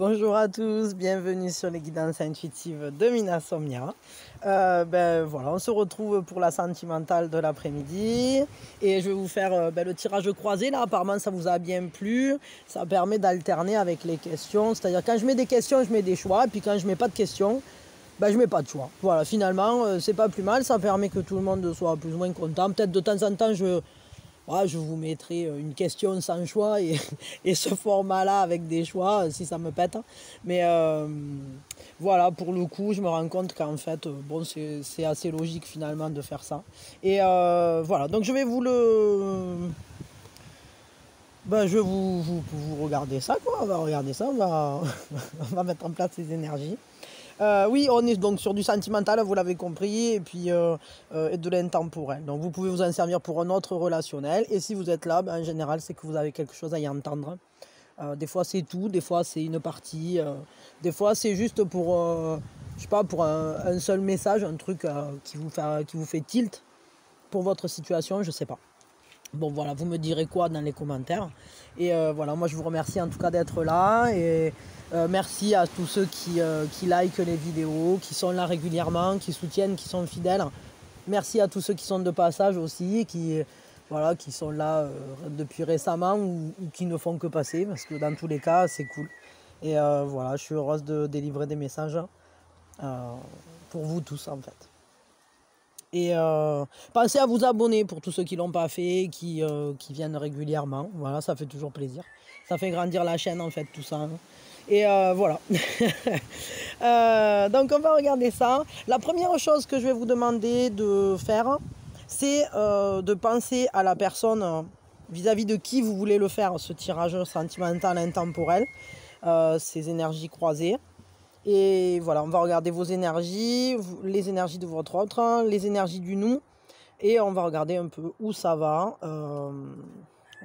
Bonjour à tous, bienvenue sur les guidances intuitives de Minasomnia. Voilà, on se retrouve pour la sentimentale de l'après-midi et je vais vous faire le tirage croisé. Là, apparemment, ça vous a bien plu. Ça permet d'alterner avec les questions. C'est-à-dire, quand je mets des questions, je mets des choix. Et puis, quand je mets pas de questions, je mets pas de choix. Voilà, finalement, c'est pas plus mal. Ça permet que tout le monde soit plus ou moins content. Peut-être de temps en temps, je vous mettrai une question sans choix et ce format-là avec des choix si ça me pète. Mais voilà, pour le coup, je me rends compte qu'en fait, bon, c'est assez logique finalement de faire ça. Et voilà, donc je vais vous le... je vais vous regarder ça, quoi. On va regarder ça, on va mettre en place les énergies. Oui, on est donc sur du sentimental, vous l'avez compris, et puis de l'intemporel. Donc vous pouvez vous en servir pour un autre relationnel. Et si vous êtes là, en général, c'est que vous avez quelque chose à y entendre. Des fois c'est tout, des fois c'est une partie, des fois c'est juste pour, je sais pas, pour un seul message, un truc qui vous fait tilt pour votre situation, je sais pas. Bon voilà, vous me direz quoi dans les commentaires. Et voilà, moi je vous remercie en tout cas d'être là. Et merci à tous ceux qui likent les vidéos, qui sont là régulièrement, qui soutiennent, qui sont fidèles. Merci à tous ceux qui sont de passage aussi, qui sont là depuis récemment ou qui ne font que passer. Parce que dans tous les cas, c'est cool. Et voilà, je suis heureuse de délivrer des messages pour vous tous en fait. Et pensez à vous abonner pour tous ceux qui ne l'ont pas fait, qui viennent régulièrement. Voilà, ça fait toujours plaisir. Ça fait grandir la chaîne en fait, tout ça. Et voilà. Donc on va regarder ça. La première chose que je vais vous demander de faire, c'est de penser à la personne vis-à-vis de qui vous voulez le faire, ce tirage sentimental intemporel, ces énergies croisées. Et voilà, on va regarder vos énergies, les énergies de votre autre, les énergies du nous. Et on va regarder un peu où ça va, on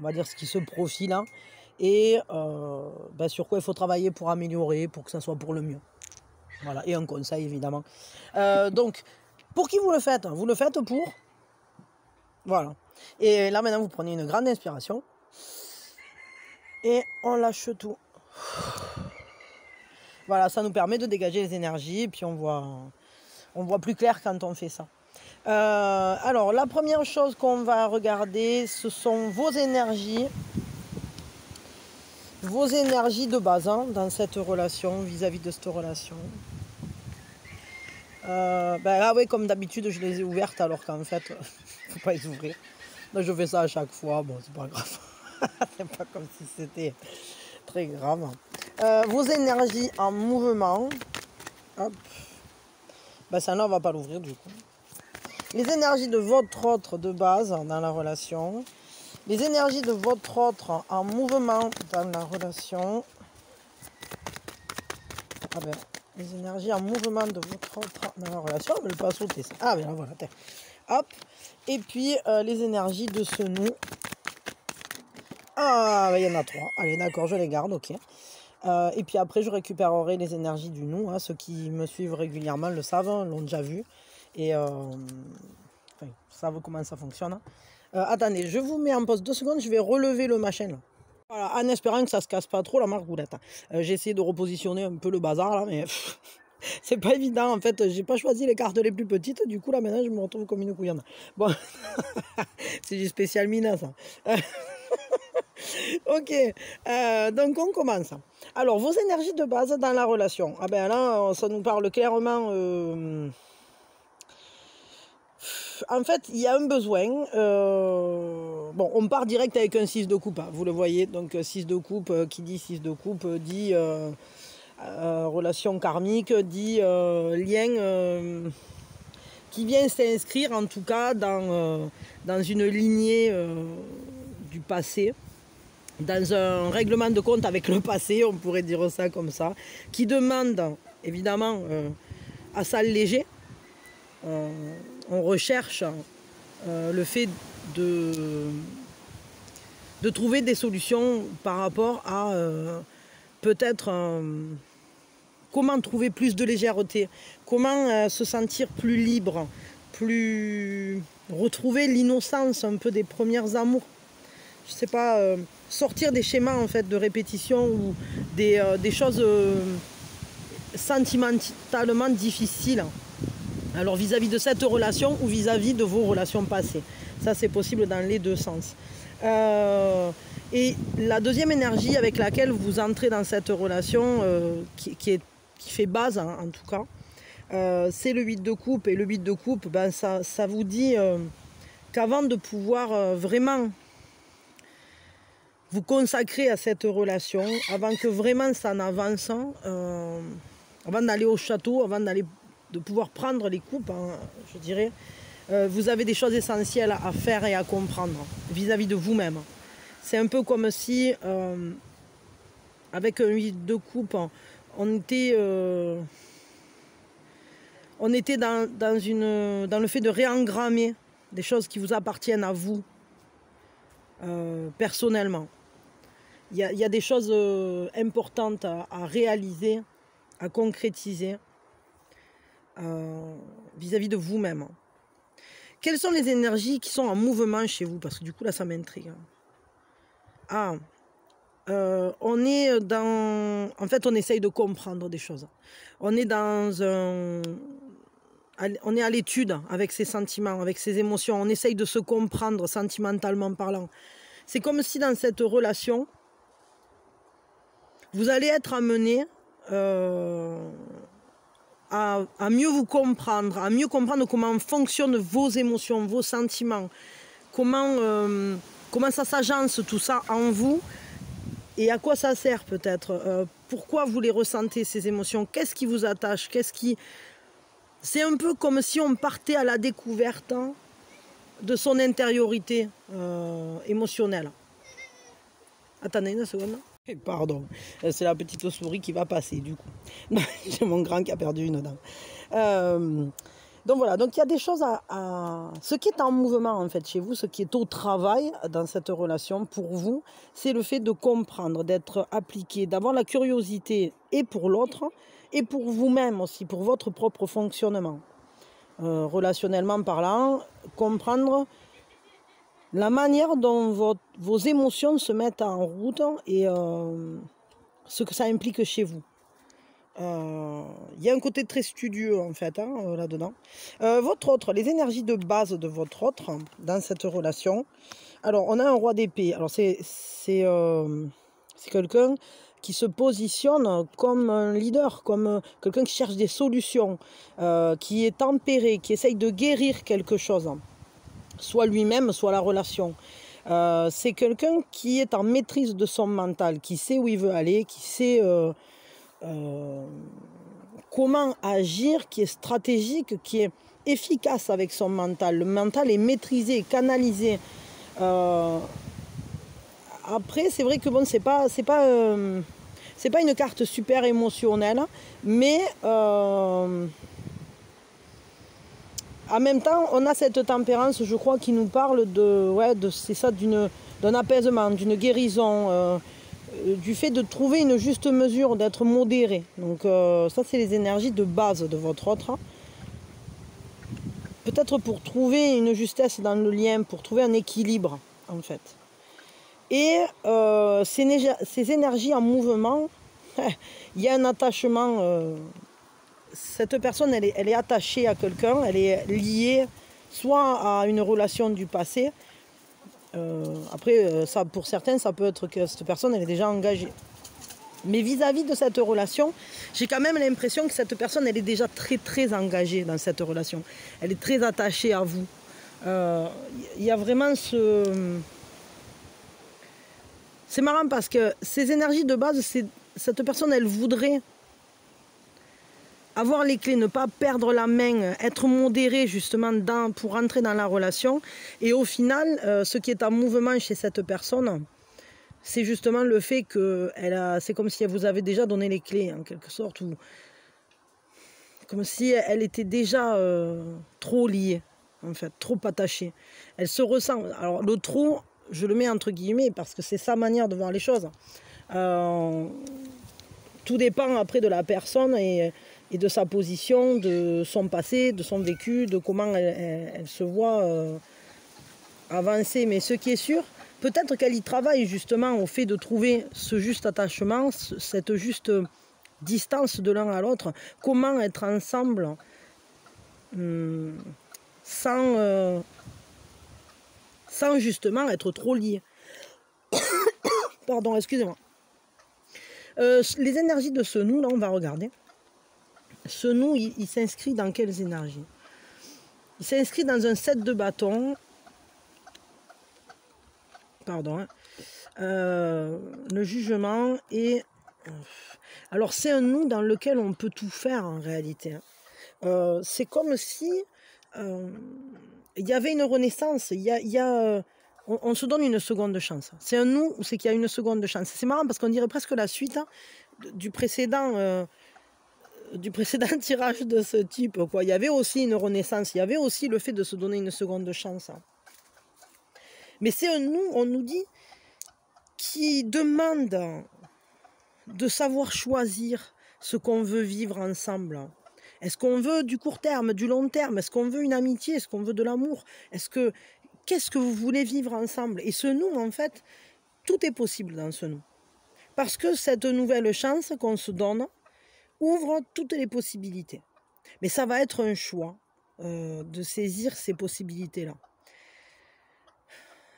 va dire ce qui se profile. Et sur quoi il faut travailler pour améliorer, pour que ça soit pour le mieux. Voilà, et un conseil évidemment. Donc, pour qui vous le faites? Vous le faites pour... Voilà. Et là maintenant, vous prenez une grande inspiration. Et on lâche tout. Voilà, ça nous permet de dégager les énergies et puis on voit plus clair quand on fait ça. Alors, la première chose qu'on va regarder, ce sont vos énergies de base dans cette relation, vis-à-vis de cette relation. Ah oui, comme d'habitude, je les ai ouvertes alors qu'en fait, il ne faut pas les ouvrir. Donc, je fais ça à chaque fois, bon, c'est pas grave. C'est pas comme si c'était très grave. Vos énergies en mouvement. Hop. Celle-là, on va pas l'ouvrir du coup. Les énergies de votre autre de base dans la relation. Les énergies de votre autre en mouvement dans la relation. Les énergies en mouvement de votre autre dans la relation. On ne veut pas sauter ça. Ah, ben voilà. Hop. Et puis, les énergies de ce nous. Ah, il y en a 3. Allez, d'accord, je les garde, ok. Et puis après, je récupérerai les énergies du nous. Ceux qui me suivent régulièrement le savent, l'ont déjà vu. Et savent comment ça fonctionne. Attendez, je vous mets en pause 2 secondes. Je vais relever le machin là. Voilà, en espérant que ça se casse pas trop la margoulette. J'ai essayé de repositionner un peu le bazar là, mais c'est pas évident. En fait, j'ai pas choisi les cartes les plus petites. Du coup, là maintenant, je me retrouve comme une couillonne. Bon, c'est du spécial Mina ça. Ok, donc on commence. Alors, vos énergies de base dans la relation. Ah ben là, ça nous parle clairement... En fait, il y a un besoin. Bon, on part direct avec un 6 de coupe, vous le voyez. Donc 6 de coupe, qui dit 6 de coupe, dit relation karmique, dit lien qui vient s'inscrire en tout cas dans une lignée du passé. Dans un règlement de compte avec le passé, on pourrait dire ça comme ça, qui demande évidemment à s'alléger. On recherche le fait de trouver des solutions par rapport à peut-être comment trouver plus de légèreté, comment se sentir plus libre, retrouver l'innocence un peu des premiers amours. je sais pas, sortir des schémas en fait de répétition ou des choses sentimentalement difficiles. Alors vis-à-vis de cette relation ou vis-à-vis de vos relations passées. Ça c'est possible dans les deux sens. Et la deuxième énergie avec laquelle vous entrez dans cette relation, qui fait base en tout cas, c'est le 8 de coupe. Et le 8 de coupe, ben, ça vous dit qu'avant de pouvoir vraiment vous consacrer à cette relation, avant que vraiment ça n'avance, avant d'aller au château, avant de pouvoir prendre les coupes, hein, je dirais, vous avez des choses essentielles à faire et à comprendre vis-à-vis de vous-même. C'est un peu comme si, avec un 8 de coupe, on était dans le fait de réengrammer des choses qui vous appartiennent à vous, personnellement. Il y a des choses importantes à réaliser, à concrétiser vis-à-vis de vous-même. Quelles sont les énergies qui sont en mouvement chez vous? Parce que du coup, là, ça m'intrigue. On est dans... En fait, on essaye de comprendre des choses. On est on est à l'étude avec ses sentiments, avec ses émotions. On essaye de se comprendre sentimentalement parlant. C'est comme si dans cette relation, vous allez être amené à mieux vous comprendre, à mieux comprendre comment fonctionnent vos émotions, vos sentiments, comment ça s'agence tout ça en vous et à quoi ça sert peut-être, pourquoi vous les ressentez ces émotions, qu'est-ce qui vous attache, c'est un peu comme si on partait à la découverte de son intériorité émotionnelle. Attendez une seconde. Pardon, c'est la petite souris qui va passer du coup. J'ai mon grand qui a perdu une dent. Donc voilà, donc il y a des choses Ce qui est en mouvement en fait chez vous, ce qui est au travail dans cette relation pour vous, c'est le fait de comprendre, d'être appliqué, d'avoir la curiosité et pour l'autre et pour vous-même aussi, pour votre propre fonctionnement. Relationnellement parlant, comprendre la manière dont vos émotions se mettent en route et ce que ça implique chez vous. Il y a un côté très studieux en fait là-dedans. Votre autre, les énergies de base de votre autre dans cette relation. Alors on a un roi d'épée. Alors c'est quelqu'un qui se positionne comme un leader, comme quelqu'un qui cherche des solutions, qui est tempéré, qui essaye de guérir quelque chose. Soit lui-même, soit la relation. C'est quelqu'un qui est en maîtrise de son mental, qui sait où il veut aller, qui sait comment agir, qui est stratégique, qui est efficace avec son mental. Le mental est maîtrisé, canalisé. Après, c'est vrai que bon, c'est pas une carte super émotionnelle, mais en même temps, on a cette tempérance, je crois, qui nous parle c'est ça, d'un apaisement, d'une guérison, du fait de trouver une juste mesure, d'être modéré. Donc ça, c'est les énergies de base de votre autre. Peut-être pour trouver une justesse dans le lien, pour trouver un équilibre, en fait. Et ces énergies en mouvement, il y a un attachement... cette personne, elle est attachée à quelqu'un, elle est liée soit à une relation du passé. Après, ça, pour certains, ça peut être que cette personne, elle est déjà engagée. Mais vis-à-vis de cette relation, j'ai quand même l'impression que cette personne, elle est déjà très, très engagée dans cette relation. Elle est très attachée à vous. Il y a vraiment C'est marrant parce que ces énergies de base, cette personne, elle voudrait avoir les clés, ne pas perdre la main, être modéré justement pour entrer dans la relation. Et au final, ce qui est en mouvement chez cette personne, c'est justement le fait que c'est comme si elle vous avait déjà donné les clés en quelque sorte, ou comme si elle était déjà trop liée, en fait, trop attachée. Elle se ressent. Alors le trop, je le mets entre guillemets parce que c'est sa manière de voir les choses. Tout dépend après de la personne et de sa position, de son passé, de son vécu, de comment elle se voit avancer. Mais ce qui est sûr, peut-être qu'elle y travaille justement au fait de trouver ce juste attachement, cette juste distance de l'un à l'autre. Comment être ensemble sans justement être trop liés. Pardon, excusez-moi. Les énergies de ce nous, là, on va regarder. Ce nous, il s'inscrit dans quelles énergies? Il s'inscrit dans un 7 de bâton. Pardon. Le jugement et... Alors, c'est un nous dans lequel on peut tout faire en réalité. C'est comme si il y avait une renaissance. On se donne une seconde chance. C'est un nous, c'est qu'il y a une seconde chance. C'est marrant parce qu'on dirait presque la suite du précédent tirage de ce type, quoi. Il y avait aussi une renaissance, il y avait aussi le fait de se donner une seconde chance. Mais c'est un nous, on nous dit, qui demande de savoir choisir ce qu'on veut vivre ensemble. Est-ce qu'on veut du court terme, du long terme? Est-ce qu'on veut une amitié? Est-ce qu'on veut de l'amour? Qu'est-ce que vous voulez vivre ensemble? Et ce nous, en fait, tout est possible dans ce nous. Parce que cette nouvelle chance qu'on se donne ouvre toutes les possibilités. Mais ça va être un choix de saisir ces possibilités-là.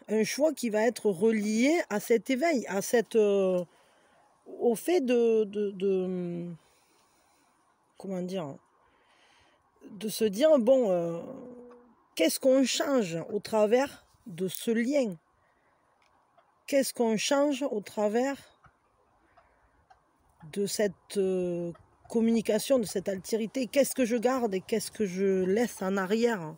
Un choix qui va être relié à cet éveil, à au fait comment dire, de se dire, bon, qu'est-ce qu'on change au travers de ce lien? Qu'est-ce qu'on change au travers de cette communication, de cette altérité? Qu'est-ce que je garde et qu'est-ce que je laisse en arrière?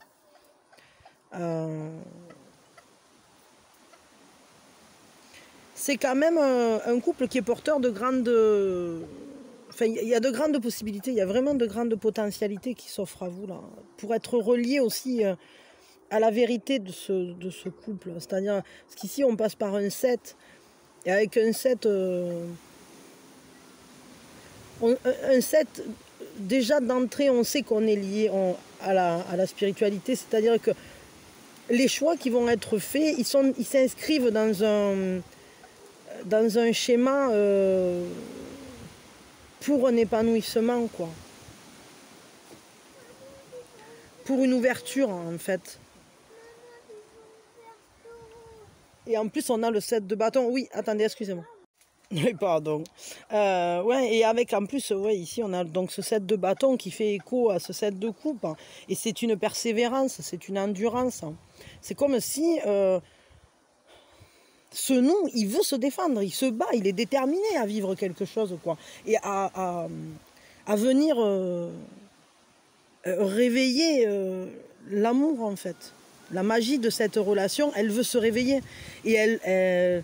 C'est quand même un couple qui est porteur de grandes... Enfin, il y a de grandes possibilités, il y a vraiment de grandes potentialités qui s'offrent à vous, là, pour être relié aussi à la vérité de ce couple. C'est-à-dire, parce qu'ici, on passe par un 7, et avec un 7... un 7, déjà d'entrée, on sait qu'on est lié à la spiritualité, c'est-à-dire que les choix qui vont être faits, ils s'inscrivent dans un schéma pour un épanouissement, quoi. Pour une ouverture, en fait. Et en plus, on a le 7 de bâton. Oui, attendez, excusez-moi. Oui, pardon. Ouais, et avec en plus, ouais, ici, on a donc ce 7 de bâton qui fait écho à ce 7 de coupe. Hein. Et c'est une persévérance, c'est une endurance. Hein. C'est comme si... ce nous, il veut se défendre, il se bat, il est déterminé à vivre quelque chose, quoi. Et à venir réveiller l'amour, en fait. La magie de cette relation, elle veut se réveiller. Et elle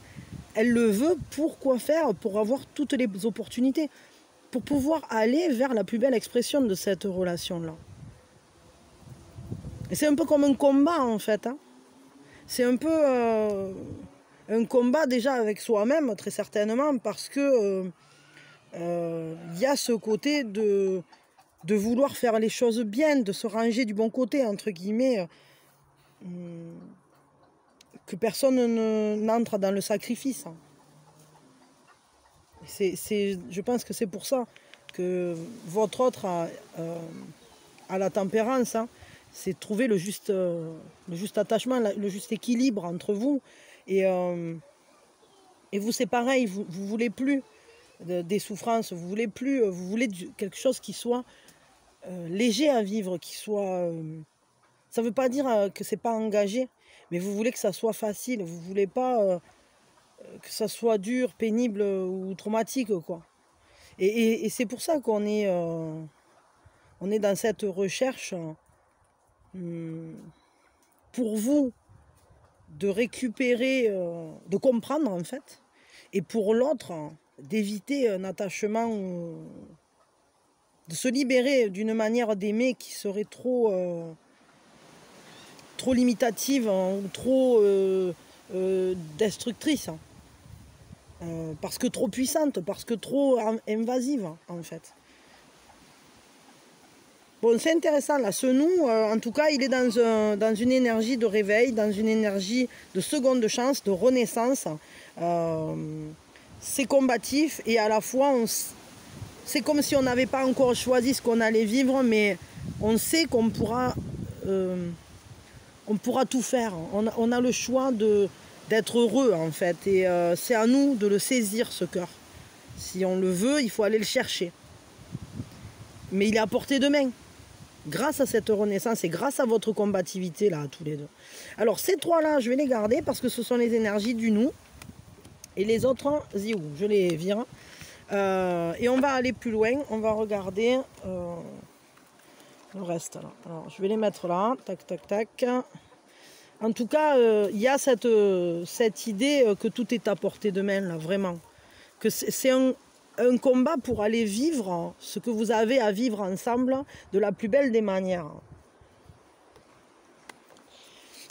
le veut pour quoi faire? Pour avoir toutes les opportunités. Pour pouvoir aller vers la plus belle expression de cette relation-là. Et c'est un peu comme un combat, en fait. Hein. C'est un peu... un combat déjà avec soi-même, très certainement, parce que y a ce côté de vouloir faire les choses bien, de se ranger du bon côté, entre guillemets, que personne n'entre dans le sacrifice. Je pense que c'est pour ça que votre autre a la tempérance, hein, c'est trouver le juste attachement, le juste équilibre entre vous. Et vous, c'est pareil, vous voulez plus des souffrances, vous voulez quelque chose qui soit léger à vivre, qui soit... ça ne veut pas dire que c'est pas engagé, mais vous voulez que ça soit facile, vous voulez pas que ça soit dur, pénible ou traumatique, quoi. Et c'est pour ça qu'on est dans cette recherche pour vous, de récupérer, de comprendre en fait, et pour l'autre, d'éviter un attachement, de se libérer d'une manière d'aimer qui serait trop limitative, hein, ou trop destructrice, hein, parce que trop puissante, parce que trop invasive en fait. Bon, c'est intéressant, là, ce nous, en tout cas, il est dans une énergie de réveil, dans une énergie de seconde chance, de renaissance. C'est combatif et à la fois, c'est comme si on n'avait pas encore choisi ce qu'on allait vivre, mais on sait qu'on pourra tout faire. On a le choix d'être heureux, en fait, et c'est à nous de le saisir, ce cœur. Si on le veut, il faut aller le chercher. Mais il est à portée de main. Grâce à cette renaissance et grâce à votre combativité là, tous les deux. Alors ces trois-là, je vais les garder parce que ce sont les énergies du nous. Et les autres, ziou, je les vire. Et on va aller plus loin. On va regarder le reste là. Alors je vais les mettre là. Tac, tac, tac. En tout cas, il y a cette idée que tout est à portée de main là, vraiment. Que c'est un combat pour aller vivre ce que vous avez à vivre ensemble de la plus belle des manières.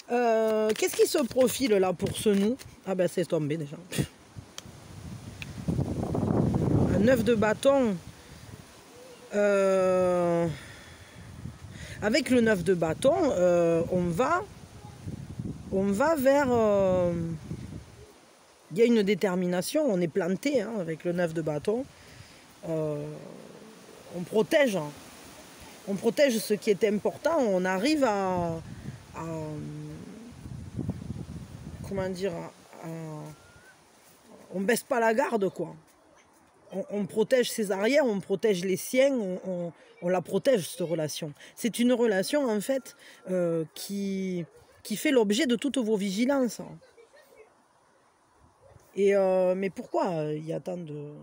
Qu'est-ce qui se profile là pour ce nous? Ah ben c'est tombé déjà. Un 9 de bâton. Avec le 9 de bâton, on va vers... il y a une détermination, on est planté hein, avec le 9 de bâton. On protège ce qui est important. On arrive à comment dire, on baisse pas la garde quoi. On protège ses arrières, on protège les siens, on la protège cette relation. C'est une relation en fait qui fait l'objet de toutes vos vigilances. Et mais pourquoi il y a tant de...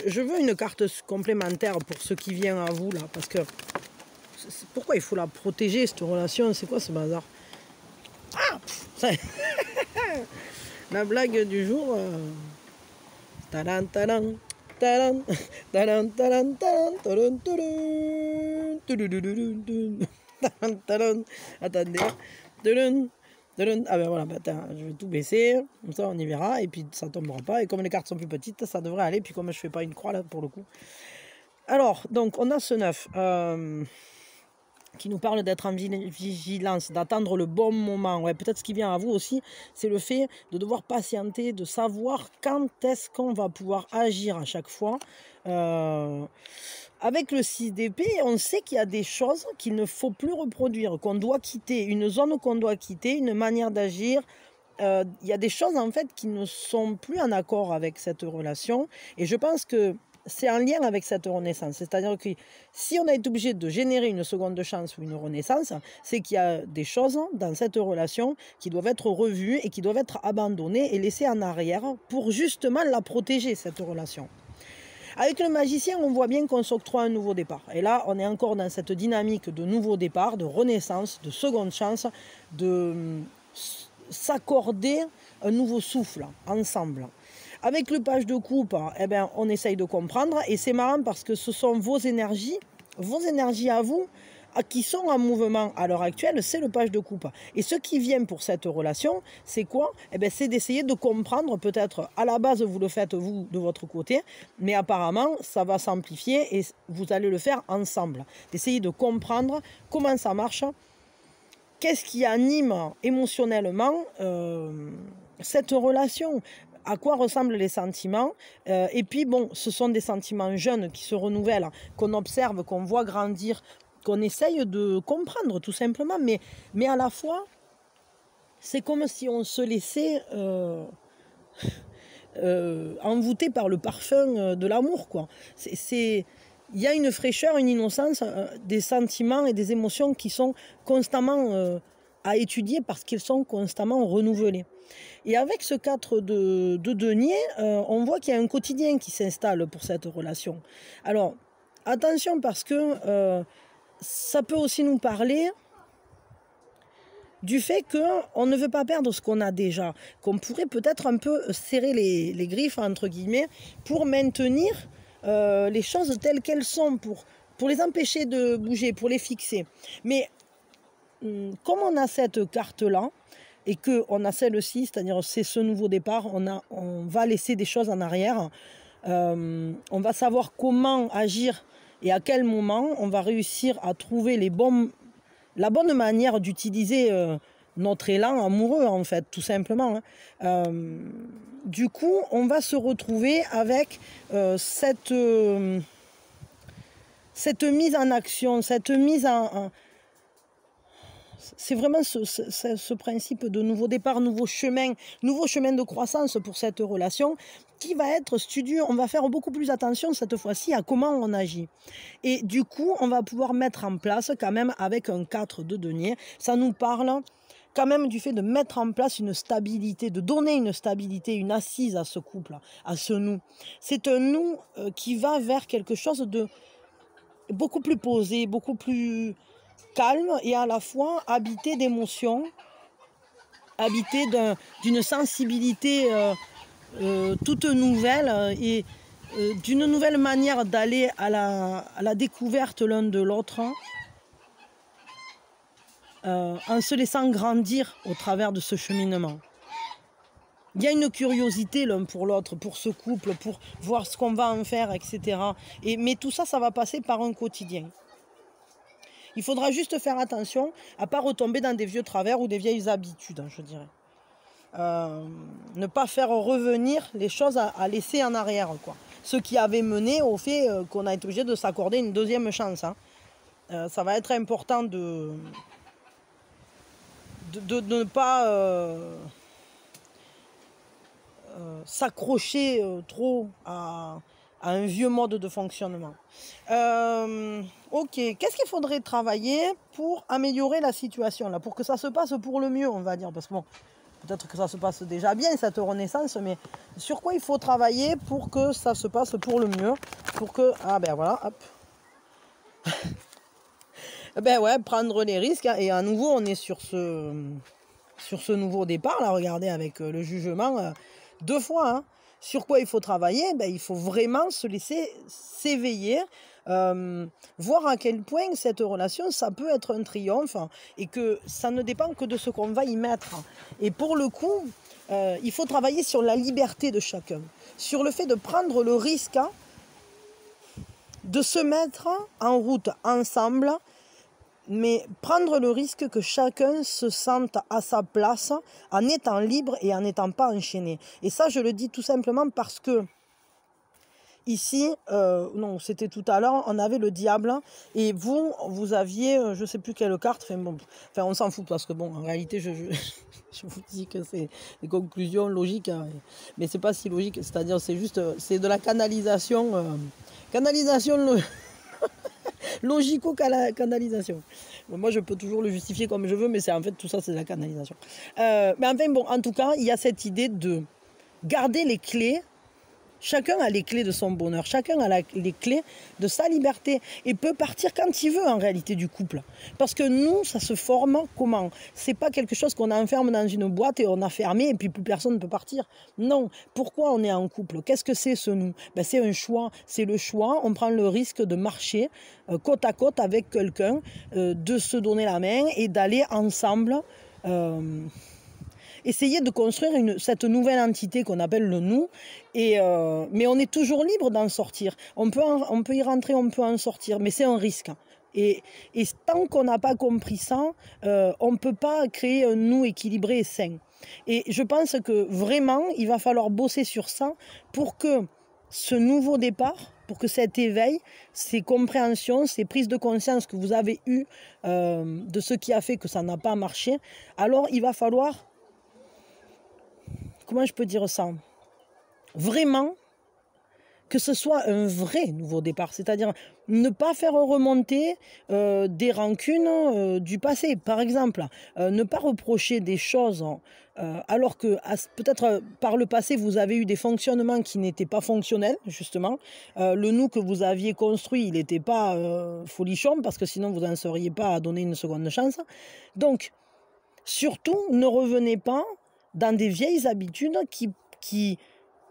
Je veux une carte complémentaire pour ce qui vient à vous là, parce que pourquoi il faut la protéger cette relation? C'est quoi ce bazar? Ah la blague du jour. Tadan, tadan, tadan, tadan, tadan, tadan, tadan, tadan. Attendez. Ah ben voilà, attends, je vais tout baisser, comme ça on y verra, et puis ça tombera pas, et comme les cartes sont plus petites, ça devrait aller, puis comme je fais pas une croix là pour le coup. Alors, donc on a ce 9 qui nous parle d'être en vigilance, d'attendre le bon moment. Ouais, peut-être ce qui vient à vous aussi, c'est le fait de devoir patienter, de savoir quand est-ce qu'on va pouvoir agir à chaque fois. Avec le 6 d'épée, on sait qu'il y a des choses qu'il ne faut plus reproduire, qu'on doit quitter, une zone qu'on doit quitter, une manière d'agir. Il y a des choses en fait qui ne sont plus en accord avec cette relation. Et je pense que c'est en lien avec cette renaissance. C'est-à-dire que si on a été obligé de générer une seconde chance ou une renaissance, c'est qu'il y a des choses dans cette relation qui doivent être revues et qui doivent être abandonnées et laissées en arrière pour justement la protéger, cette relation. Avec le magicien, on voit bien qu'on s'octroie un nouveau départ. Et là, on est encore dans cette dynamique de nouveau départ, de renaissance, de seconde chance, de s'accorder un nouveau souffle ensemble. Avec le page de coupe, eh ben, on essaye de comprendre. Et c'est marrant parce que ce sont vos énergies à vous, qui sont en mouvement à l'heure actuelle, c'est le page de coupe. Et ce qui vient pour cette relation, c'est quoi? Eh bien, c'est d'essayer de comprendre, peut-être à la base vous le faites vous de votre côté, mais apparemment ça va s'amplifier et vous allez le faire ensemble. D'essayer de comprendre comment ça marche, qu'est-ce qui anime émotionnellement cette relation, à quoi ressemblent les sentiments, et puis bon, ce sont des sentiments jeunes qui se renouvellent, qu'on observe, qu'on voit grandir, qu'on essaye de comprendre tout simplement, mais à la fois, c'est comme si on se laissait envoûter par le parfum de l'amour, quoi. Il y a une fraîcheur, une innocence, des sentiments et des émotions qui sont constamment à étudier parce qu'ils sont constamment renouvelés. Et avec ce 4 de denier, on voit qu'il y a un quotidien qui s'installe pour cette relation. Alors, attention parce que ça peut aussi nous parler du fait qu'on ne veut pas perdre ce qu'on a déjà, qu'on pourrait peut-être un peu serrer les griffes, entre guillemets, pour maintenir les choses telles qu'elles sont, pour les empêcher de bouger, pour les fixer. Mais comme on a cette carte-là, et qu'on a celle-ci, c'est-à-dire c'est ce nouveau départ, on va laisser des choses en arrière, on va savoir comment agir et à quel moment on va réussir à trouver la bonne manière d'utiliser notre élan amoureux, en fait, tout simplement. Du coup, on va se retrouver avec cette mise en action, cette mise c'est vraiment ce principe de nouveau départ, nouveau chemin de croissance pour cette relation qui va être studieux. On va faire beaucoup plus attention cette fois-ci à comment on agit. Et du coup, on va pouvoir mettre en place quand même avec un 4 de denier. Ça nous parle quand même du fait de mettre en place une stabilité, de donner une stabilité, une assise à ce couple, à ce nous. C'est un nous qui va vers quelque chose de beaucoup plus posé, beaucoup plus calme et à la fois habité d'émotions, habité d'une sensibilité toute nouvelle et d'une nouvelle manière d'aller à la découverte l'un de l'autre en se laissant grandir au travers de ce cheminement. Il y a une curiosité l'un pour l'autre, pour ce couple, pour voir ce qu'on va en faire, etc. Mais tout ça, ça va passer par un quotidien. Il faudra juste faire attention à ne pas retomber dans des vieux travers ou des vieilles habitudes, je dirais. Ne pas faire revenir les choses à laisser en arrière, quoi. Ce qui avait mené au fait qu'on a été obligé de s'accorder une deuxième chance. Ça va être important de ne pas s'accrocher trop à un vieux mode de fonctionnement. Ok, qu'est-ce qu'il faudrait travailler pour améliorer la situation, là, pour que ça se passe pour le mieux, on va dire, parce que bon, peut-être que ça se passe déjà bien, cette renaissance, mais sur quoi il faut travailler pour que ça se passe pour le mieux, pour que, ah ben voilà, hop, ben ouais, prendre les risques, hein, et à nouveau, on est sur ce nouveau départ, là, regardez, avec le jugement, 2 fois, hein. Sur quoi il faut travailler? Ben, il faut vraiment se laisser s'éveiller, voir à quel point cette relation, ça peut être un triomphe et que ça ne dépend que de ce qu'on va y mettre. Et pour le coup, il faut travailler sur la liberté de chacun, sur le fait de prendre le risque de se mettre en route ensemble, mais prendre le risque que chacun se sente à sa place en étant libre et en n'étant pas enchaîné. Et ça, je le dis tout simplement parce que ici, non, c'était tout à l'heure, on avait le diable et vous aviez, je ne sais plus quelle carte, enfin on s'en fout parce que bon, en réalité, je vous dis que c'est des conclusions logiques, hein, mais c'est pas si logique, c'est-à-dire c'est juste, c'est de la canalisation logico-canalisation. Moi, je peux toujours le justifier comme je veux, mais c'est en fait tout ça, c'est de la canalisation. Mais enfin, bon, en tout cas, il y a cette idée de garder les clés. Chacun a les clés de son bonheur, chacun a les clés de sa liberté et peut partir quand il veut en réalité du couple. Parce que nous, ça se forme comment? C'est pas quelque chose qu'on enferme dans une boîte et on a fermé et puis plus personne ne peut partir. Non. Pourquoi on est en couple? Qu'est-ce que c'est ce nous? Ben, c'est un choix. C'est le choix. On prend le risque de marcher côte à côte avec quelqu'un, de se donner la main et d'aller ensemble. Essayer de construire cette nouvelle entité qu'on appelle le nous, mais on est toujours libre d'en sortir. On peut y rentrer, on peut en sortir, mais c'est un risque. Et tant qu'on n'a pas compris ça, on ne peut pas créer un nous équilibré et sain. Et je pense que vraiment, il va falloir bosser sur ça pour que ce nouveau départ, pour que cet éveil, ces compréhensions, ces prises de conscience que vous avez eues de ce qui a fait que ça n'a pas marché, alors il va falloir... Comment je peux dire ça? Vraiment, que ce soit un vrai nouveau départ, c'est-à-dire ne pas faire remonter des rancunes du passé, par exemple. Ne pas reprocher des choses alors que peut-être par le passé, vous avez eu des fonctionnements qui n'étaient pas fonctionnels, justement. Le nous que vous aviez construit, il n'était pas folichon, parce que sinon vous n'en seriez pas à donner une seconde chance. Donc, surtout, ne revenez pas dans des vieilles habitudes qui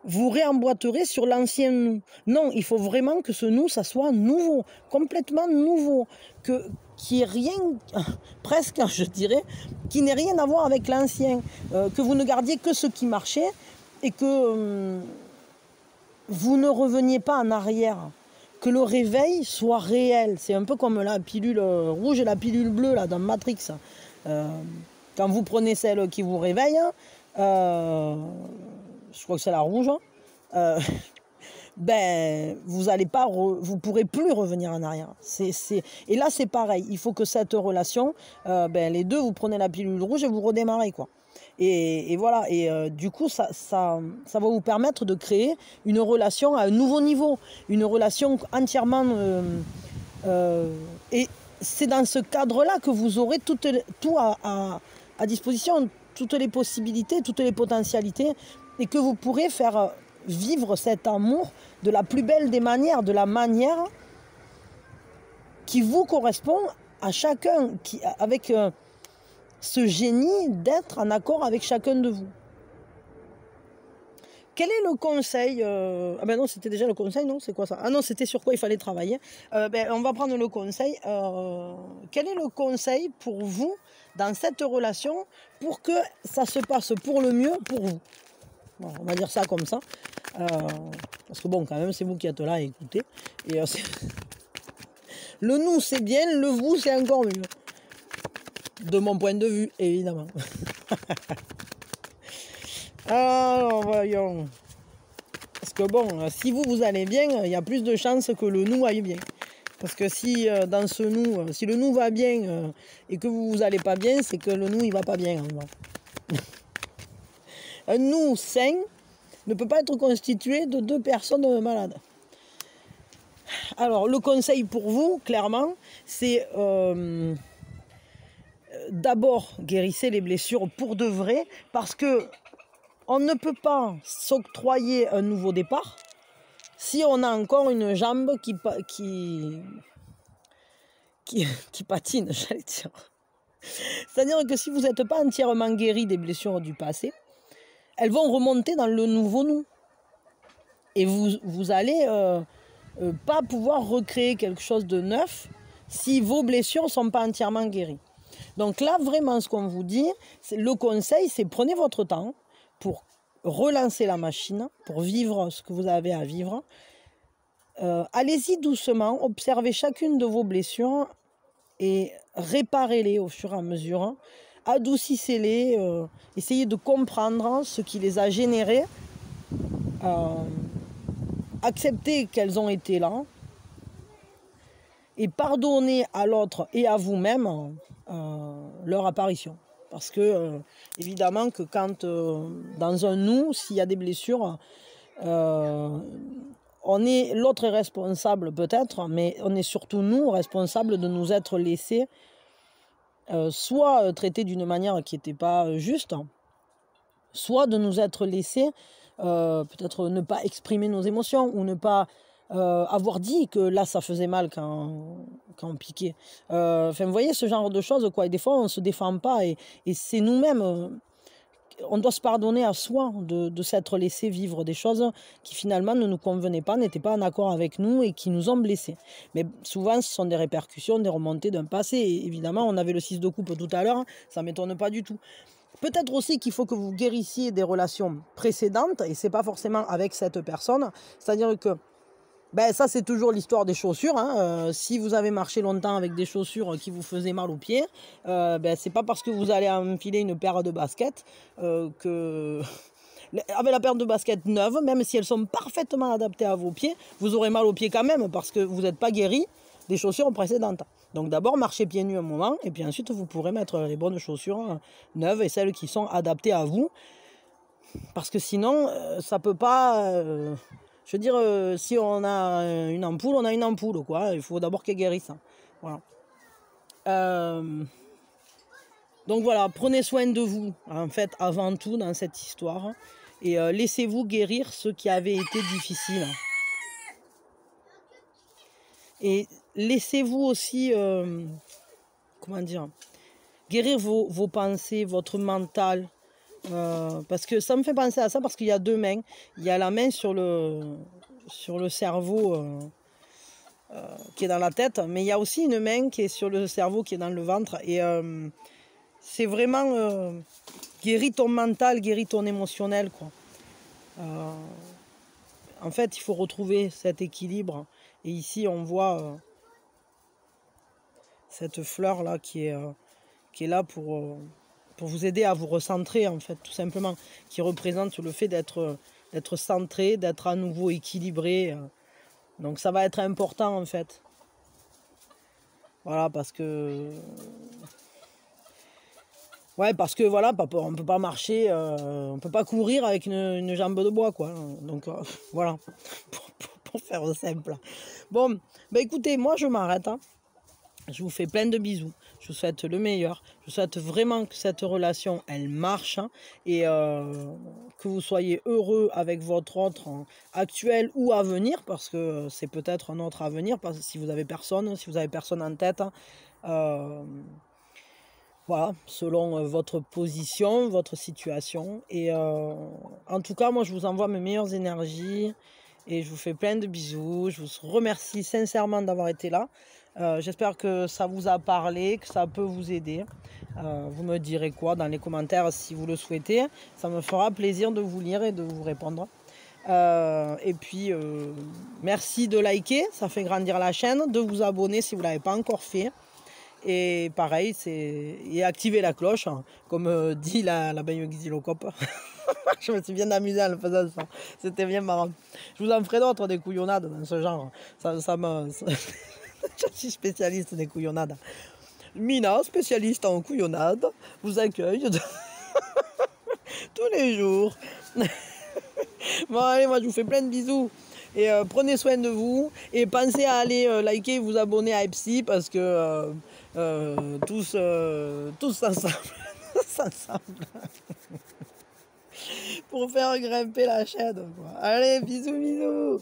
vous réemboîterez sur l'ancien nous. Non, il faut vraiment que ce nous, ça soit nouveau, complètement nouveau, qui est rien, presque je dirais, qui n'ait rien à voir avec l'ancien, que vous ne gardiez que ce qui marchait et que vous ne reveniez pas en arrière, que le réveil soit réel. C'est un peu comme la pilule rouge et la pilule bleue là, dans Matrix. Quand vous prenez celle qui vous réveille, je crois que c'est la rouge, ben vous allez pas, vous pourrez plus revenir en arrière. Et là c'est pareil. Il faut que cette relation, ben les deux, vous prenez la pilule rouge et vous redémarrez quoi. Et voilà. Et du coup ça va vous permettre de créer une relation à un nouveau niveau, une relation entièrement. Et c'est dans ce cadre-là que vous aurez tout à disposition, toutes les possibilités, toutes les potentialités, et que vous pourrez faire vivre cet amour de la plus belle des manières, de la manière qui vous correspond à chacun, avec ce génie d'être en accord avec chacun de vous. Quel est le conseil Ah ben non, c'était déjà le conseil, non? C'est quoi ça? Ah non, c'était sur quoi il fallait travailler. On va prendre le conseil. Quel est le conseil pour vous dans cette relation pour que ça se passe pour le mieux pour vous? Bon, on va dire ça comme ça. Parce que bon, quand même, c'est vous qui êtes là à écouter. Et le nous, c'est bien, le vous, c'est encore mieux. De mon point de vue, évidemment. Alors, voyons. Parce que bon, si vous allez bien, il y a plus de chances que le nous aille bien. Parce que si dans ce nous, si le nous va bien et que vous allez pas bien, c'est que le nous, il va pas bien. Un nous sain ne peut pas être constitué de deux personnes malades. Alors, le conseil pour vous, clairement, c'est d'abord guérissez les blessures pour de vrai, parce que on ne peut pas s'octroyer un nouveau départ si on a encore une jambe qui patine, j'allais dire. C'est-à-dire que si vous n'êtes pas entièrement guéri des blessures du passé, elles vont remonter dans le nouveau nous. Et vous allez pas pouvoir recréer quelque chose de neuf si vos blessures ne sont pas entièrement guéries. Donc là, vraiment, ce qu'on vous dit, le conseil, c'est prenez votre temps pour relancer la machine, pour vivre ce que vous avez à vivre. Allez-y doucement, observez chacune de vos blessures et réparez-les au fur et à mesure. Adoucissez-les, essayez de comprendre ce qui les a générées. Acceptez qu'elles ont été là et pardonnez à l'autre et à vous-même leur apparition. Parce que, évidemment, que quand dans un nous, s'il y a des blessures, l'autre est responsable peut-être, mais on est surtout nous responsables de nous être laissés soit traités d'une manière qui n'était pas juste, soit de nous être laissés peut-être ne pas exprimer nos émotions ou ne pas avoir dit que là ça faisait mal quand on piquait. Enfin, vous voyez ce genre de choses quoi. Et des fois on ne se défend pas et c'est nous-mêmes. On doit se pardonner à soi de s'être laissé vivre des choses qui finalement ne nous convenaient pas, n'étaient pas en accord avec nous et qui nous ont blessés. Mais souvent ce sont des répercussions, des remontées d'un passé. Et évidemment on avait le 6 de coupe tout à l'heure, ça ne m'étonne pas du tout. Peut-être aussi qu'il faut que vous guérissiez des relations précédentes, et c'est pas forcément avec cette personne. C'est-à-dire que, ça c'est toujours l'histoire des chaussures. Si vous avez marché longtemps avec des chaussures qui vous faisaient mal aux pieds, c'est pas parce que vous allez enfiler une paire de baskets que... Avec la paire de baskets neuve, même si elles sont parfaitement adaptées à vos pieds, vous aurez mal aux pieds quand même parce que vous n'êtes pas guéri des chaussures précédentes. Donc d'abord marchez pieds nus un moment et puis ensuite vous pourrez mettre les bonnes chaussures neuves et celles qui sont adaptées à vous. Parce que sinon ça peut pas... je veux dire, si on a une ampoule, on a une ampoule quoi. Il faut d'abord qu'elle guérisse. Voilà. Donc voilà, prenez soin de vous en fait avant tout dans cette histoire. Et laissez-vous guérir ce qui avait été difficile. Et laissez-vous aussi, comment dire, guérir vos pensées, votre mental. Parce que ça me fait penser à ça parce qu'il y a deux mains. Il y a la main sur le cerveau qui est dans la tête, mais il y a aussi une main qui est sur le cerveau, qui est dans le ventre. Et c'est vraiment guérit ton mental, guérit ton émotionnel, quoi. En fait, il faut retrouver cet équilibre. Et ici, on voit cette fleur-là qui est là pour vous aider à vous recentrer, en fait, tout simplement. Qui représente le fait d'être centré, d'être à nouveau équilibré. Donc ça va être important, en fait. Voilà, parce que... Ouais, parce que voilà, on peut pas marcher, on peut pas courir avec une jambe de bois, quoi. Donc voilà, pour faire simple. Bon, bah écoutez, moi je m'arrête, hein. Je vous fais plein de bisous. Je vous souhaite le meilleur. Je souhaite vraiment que cette relation, elle marche, hein, et que vous soyez heureux avec votre autre actuel ou à venir, parce que c'est peut-être un autre à venir, parce que si vous avez personne en tête, hein, voilà, selon votre position, votre situation. Et en tout cas, moi, je vous envoie mes meilleures énergies et je vous fais plein de bisous. Je vous remercie sincèrement d'avoir été là. J'espère que ça vous a parlé, que ça peut vous aider. Vous me direz quoi dans les commentaires si vous le souhaitez. Ça me fera plaisir de vous lire et de vous répondre. Et puis, merci de liker, ça fait grandir la chaîne, de vous abonner si vous ne l'avez pas encore fait. Et pareil, et activer la cloche, hein, comme dit la belle Xylocop. Je me suis bien amusée en le faisant ça. C'était bien marrant. Je vous en ferai d'autres des couillonnades dans ce genre. Je suis spécialiste des couillonnades. Mina, spécialiste en couillonnade, vous accueille tous les jours. Bon, allez, moi je vous fais plein de bisous. Et prenez soin de vous. Et pensez à aller liker et vous abonner à Epsi parce que tous ensemble, tous ensemble, pour faire grimper la chaîne, quoi. Allez, bisous, bisous.